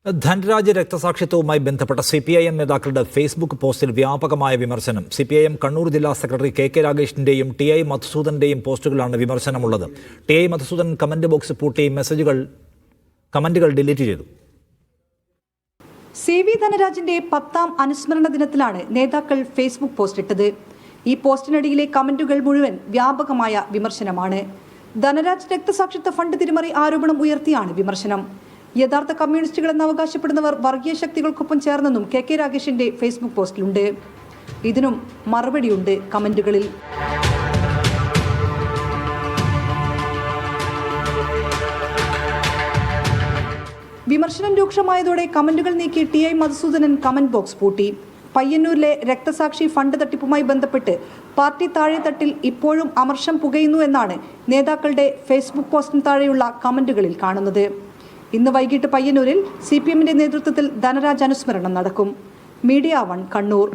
ധനരാജ് രക്തസാക്ഷിത്വവുമായി ബന്ധപ്പെട്ട CPIM നേതാക്കളുടെ Facebook പോസ്റ്റിൽ വ്യാപകമായ വിമർശനം. CPIM കണ്ണൂർ ജില്ലാ സെക്രട്ടറി KK രാഗേഷിന്റെയും TI മധുസൂദന്റെയും പോസ്റ്റുകളാണ് വിമർശനമുള്ളത്. TI മധുസൂദൻ കമന്റ് ബോക്സ് പൂട്ടി കമന്റുകൾ ഡിലീറ്റ് ചെയ്തു. CV ധനരാജിന്റെ 10ാം അനുസ്മരണ ദിനത്തിലാണ് നേതാക്കൾ ഫേസ്ബുക്ക് പോസ്റ്റ് ഇട്ടത്. ഈ പോസ്റ്റിനടിയിലെ കമന്റുകൾ മുഴുവൻ വ്യാപകമായ വിമർശനമാണ്. ധനരാജ് രക്തസാക്ഷിത്വ ഫണ്ട് തിരിമറി ആരോപണം ഉയർത്തിയാണ് വിമർശനം. യഥാർത്ഥ കമ്മ്യൂണിസ്റ്റുകളെന്ന് അവകാശപ്പെടുന്നവർ വർഗീയ ശക്തികൾക്കൊപ്പം ചേർന്നെന്നും KK രാഗേഷിന്റെ ഫേസ്ബുക്ക് പോസ്റ്റിലുണ്ട്. ഇതിനും മറുപടിയുണ്ട് കമന്റുകളിൽ. വിമർശനം രൂക്ഷമായതോടെ കമന്റുകൾ നീക്കി TI മധുസൂദനൻ കമന്റ് ബോക്സ് പൂട്ടി. പയ്യന്നൂരിലെ രക്തസാക്ഷി ഫണ്ട് തട്ടിപ്പുമായി ബന്ധപ്പെട്ട് പാർട്ടി താഴെത്തട്ടിൽ ഇപ്പോഴും അമർഷം പുകയുന്നു എന്നാണ് നേതാക്കളുടെ ഫേസ്ബുക്ക് പോസ്റ്റിന് താഴെയുള്ള കമന്റുകളിൽ കാണുന്നത്. ഇന്ന് വൈകിട്ട് പയ്യന്നൂരിൽ CPMന്റെ നേതൃത്വത്തിൽ ധനരാജ് അനുസ്മരണം നടക്കും. മീഡിയ 1 കണ്ണൂർ.